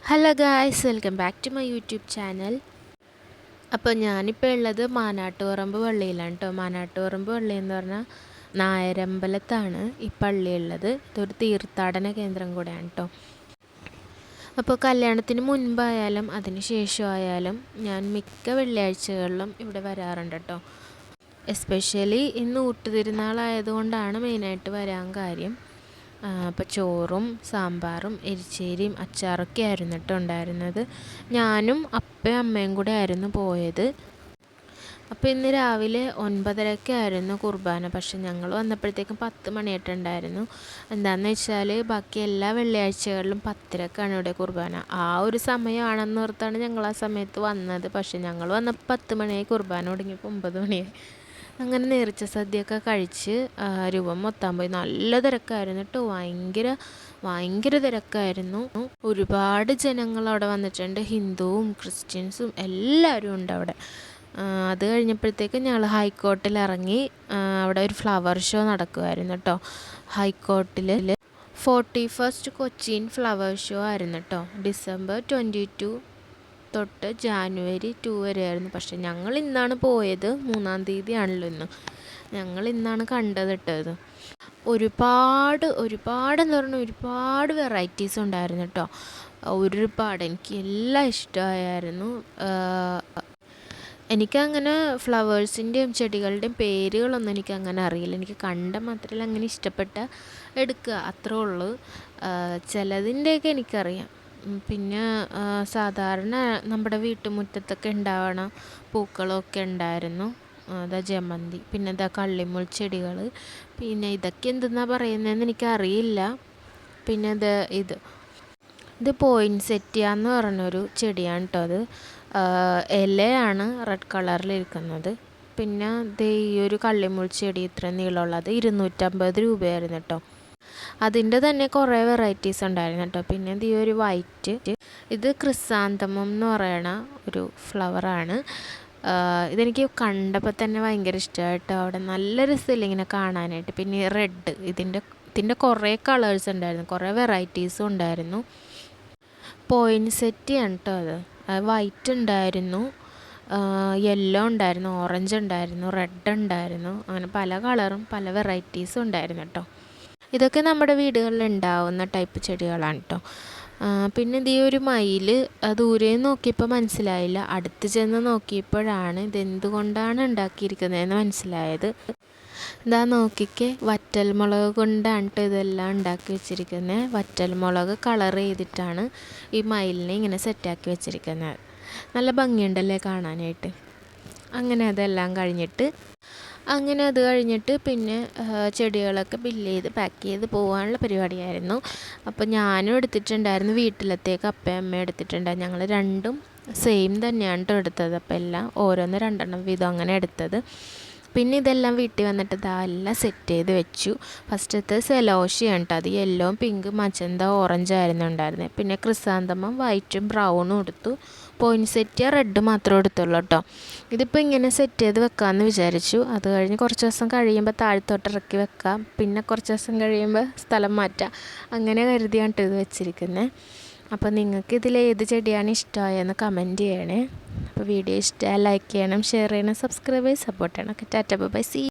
Hello guys, welcome back to my YouTube channel. അപ്പോൾ ഞാനിപ്പോൾ ഉള്ളത് മാനാട്ടുപറമ്പ് പള്ളിയിലാണ് കേട്ടോ. മാനാട്ടുപറമ്പ് പള്ളി എന്ന് പറഞ്ഞാൽ നായരമ്പലത്താണ് ഈ പള്ളി ഉള്ളത്. ഇതൊരു തീർത്ഥാടന കേന്ദ്രം കൂടെയാണ് കേട്ടോ. അപ്പോൾ കല്യാണത്തിന് മുൻപായാലും അതിന് ശേഷമായാലും ഞാൻ മിക്ക വെള്ളിയാഴ്ചകളിലും ഇവിടെ വരാറുണ്ട് കേട്ടോ. എസ്പെഷ്യലി ഇന്ന് ഊട്ടുതിരുന്നാളായതുകൊണ്ടാണ് മെയിനായിട്ട് വരാൻ കാര്യം. അപ്പോൾ ചോറും സാമ്പാറും എരിശ്ശേരിയും അച്ചാറൊക്കെ ആയിരുന്നു കേട്ടോ ഉണ്ടായിരുന്നത്. ഞാനും അപ്പയും അമ്മയും കൂടെ ആയിരുന്നു പോയത്. അപ്പോൾ ഇന്ന് രാവിലെ 9:30-ക്കായിരുന്നു കുർബാന. പക്ഷെ ഞങ്ങൾ വന്നപ്പോഴത്തേക്കും 10 മണിയായിട്ടുണ്ടായിരുന്നു. എന്താണെന്ന് വെച്ചാൽ ബാക്കി എല്ലാ വെള്ളിയാഴ്ചകളിലും 10:30-ക്കാണ് ഇവിടെ കുർബാന. ആ ഒരു സമയമാണെന്ന് ഓർത്താണ് ഞങ്ങൾ ആ സമയത്ത് വന്നത്. പക്ഷെ ഞങ്ങൾ വന്നപ്പോൾ 10 മണിയായി, കുർബാന തുടങ്ങിയപ്പോൾ 9 മണിയായി. അങ്ങനെ നേർച്ച സദ്യയൊക്കെ കഴിച്ച് രൂപം മൊത്താൻ പോയി. നല്ല തിരക്കായിരുന്നു കേട്ടോ, ഭയങ്കര തിരക്കായിരുന്നു. ഒരുപാട് ജനങ്ങൾ അവിടെ വന്നിട്ടുണ്ട്. ഹിന്ദുവും ക്രിസ്ത്യൻസും എല്ലാവരും ഉണ്ട് അവിടെ. അത് കഴിഞ്ഞപ്പോഴത്തേക്ക് ഞങ്ങൾ ഹൈക്കോർട്ടിൽ ഇറങ്ങി. അവിടെ ഒരു ഫ്ലവർ ഷോ നടക്കുമായിരുന്നു കേട്ടോ. ഹൈക്കോർട്ടിൽ 41st കൊച്ചിൻ ഫ്ലവർ ഷോ ആയിരുന്നു കേട്ടോ. December 22 തൊട്ട് January 2 വരെയായിരുന്നു. പക്ഷെ ഞങ്ങൾ ഇന്നാണ് പോയത്, 3-ാം തീയതിയാണല്ലോ ഇന്ന്. ഞങ്ങൾ ഇന്നാണ് കണ്ടത് ഇട്ടത്. ഒരുപാടെന്ന് പറഞ്ഞാൽ ഒരുപാട് വെറൈറ്റീസ് ഉണ്ടായിരുന്നു കേട്ടോ. ഒരുപാട്, എനിക്ക് എല്ലാം ഇഷ്ടമായിരുന്നു. എനിക്കങ്ങനെ ഫ്ലവേഴ്സിൻ്റെയും ചെടികളുടെയും പേരുകളൊന്നും എനിക്കങ്ങനെ അറിയില്ല. എനിക്ക് കണ്ട മാത്രമല്ല അങ്ങനെ ഇഷ്ടപ്പെട്ട എടുക്കുക, അത്രേ ഉള്ളൂ. ചിലതിൻ്റെയൊക്കെ എനിക്കറിയാം. പിന്നെ സാധാരണ നമ്മുടെ വീട്ടുമുറ്റത്തൊക്കെ ഉണ്ടാവണ പൂക്കളൊക്കെ ഉണ്ടായിരുന്നു. അതാ ജമന്തി, പിന്നെ ഇതാ കള്ളിമുൾ ചെടികൾ, പിന്നെ ഇതൊക്കെ എന്തെന്നാണ് പറയുന്നതെന്ന് എനിക്കറിയില്ല. പിന്നെ ഇത് പോയിൻസെറ്റിയ എന്ന് പറഞ്ഞൊരു ചെടിയാണ് കേട്ടോ. അത് ഇലയാണ് റെഡ് കളറിലിരിക്കുന്നത്. പിന്നെ ഈ ഒരു കള്ളിമുൾ ചെടി ഇത്ര നീളമുള്ളത് 250 രൂപയായിരുന്നു കേട്ടോ. അതിൻ്റെ തന്നെ കുറേ വെറൈറ്റീസ് ഉണ്ടായിരുന്നു കേട്ടോ. പിന്നെ ഈ ഒരു വൈറ്റ്, ഇത് ക്രിസാന്തമം എന്ന് പറയണ ഒരു ഫ്ലവറാണ്. ഇതെനിക്ക് കണ്ടപ്പോൾ തന്നെ ഭയങ്കര ഇഷ്ടമായിട്ടോ. അവിടെ നല്ല രസമില്ല ഇങ്ങനെ കാണാനായിട്ട്. പിന്നെ റെഡ്, ഇതിൻ്റെ കുറേ കളേഴ്സ് ഉണ്ടായിരുന്നു, കുറേ വെറൈറ്റീസും ഉണ്ടായിരുന്നു. പോയിൻസെറ്റിയാണ് കേട്ടോ അത്. വൈറ്റ് ഉണ്ടായിരുന്നു, യെല്ലോ ഉണ്ടായിരുന്നു, ഓറഞ്ച് ഉണ്ടായിരുന്നു, റെഡ് ഉണ്ടായിരുന്നു. അങ്ങനെ പല കളറും പല വെറൈറ്റീസും ഉണ്ടായിരുന്നു കേട്ടോ. ഇതൊക്കെ നമ്മുടെ വീടുകളിൽ ഉണ്ടാവുന്ന ടൈപ്പ് ചെടികളാണ് കേട്ടോ. പിന്നെ ഈ ഒരു മയിൽ ദൂരെ നോക്കിയപ്പോൾ മനസ്സിലായില്ല, അടുത്ത് ചെന്ന് നോക്കിയപ്പോഴാണ് ഇതെന്തുകൊണ്ടാണ് ഉണ്ടാക്കിയിരിക്കുന്നതെന്ന് മനസ്സിലായത്. ഇതാ നോക്കിക്കേ, വറ്റൽമുളക് കൊണ്ടാണ് കേട്ടോ ഇതെല്ലാം ഉണ്ടാക്കി വെച്ചിരിക്കുന്നത്. വറ്റൽമുളക് കളർ ചെയ്തിട്ടാണ് ഈ മയിലിനെ ഇങ്ങനെ സെറ്റാക്കി വെച്ചിരിക്കുന്നത്. നല്ല ഭംഗിയുണ്ടല്ലേ കാണാനായിട്ട്. അങ്ങനെ അത് കഴിഞ്ഞിട്ട് പിന്നെ ചെടികളൊക്കെ ബില്ല് ചെയ്ത് പാക്ക് ചെയ്ത് പോകാനുള്ള പരിപാടിയായിരുന്നു. അപ്പോൾ ഞാനും എടുത്തിട്ടുണ്ടായിരുന്നു, വീട്ടിലത്തേക്ക് അപ്പയും അമ്മയും എടുത്തിട്ടുണ്ടായിരുന്നു. ഞങ്ങൾ രണ്ടും സെയിം തന്നെയാണ് കേട്ടോ എടുത്തത്. അപ്പോൾ എല്ലാം ഓരോന്ന് 2 വീതം അങ്ങനെ എടുത്തത്. പിന്നെ ഇതെല്ലാം വീട്ടിൽ വന്നിട്ട് എല്ലാം സെറ്റ് ചെയ്ത് വെച്ചു. ഫസ്റ്റത്തെ സെലോഷിയാണ് കേട്ടോ. അത് യെല്ലോ, പിങ്ക്, മജന്ത, ഓറഞ്ച് ആയിരുന്നു ഉണ്ടായിരുന്നത്. പിന്നെ ക്രിസാന്തമം വൈറ്റും ബ്രൗണും എടുത്തു. പോയിൻസെറ്റിയ റെഡ് മാത്രമേ എടുത്തുള്ളൂ കേട്ടോ. ഇതിപ്പോൾ ഇങ്ങനെ സെറ്റ് ചെയ്ത് വെക്കാമെന്ന് വിചാരിച്ചു. അത് കഴിഞ്ഞ് കുറച്ച് ദിവസം കഴിയുമ്പോൾ താഴത്തോട്ട് ഇറക്കി വെക്കാം, പിന്നെ കുറച്ച് ദിവസം കഴിയുമ്പോൾ സ്ഥലം മാറ്റാം, അങ്ങനെ കരുതിയാണ് കേട്ടോ ഇത് വെച്ചിരിക്കുന്നത്. അപ്പോൾ നിങ്ങൾക്ക് ഇതിലേത് ചെടിയാണ് ഇഷ്ടമായെന്ന് കമൻറ്റ് ചെയ്യണേ. അപ്പോൾ വീഡിയോ ഇഷ്ടമായി ലൈക്ക് ചെയ്യണം, ഷെയർ ചെയ്യണം, സബ്സ്ക്രൈബ് ചെയ്ത് സപ്പോർട്ട് ചെയ്യണം. Tata bye, see.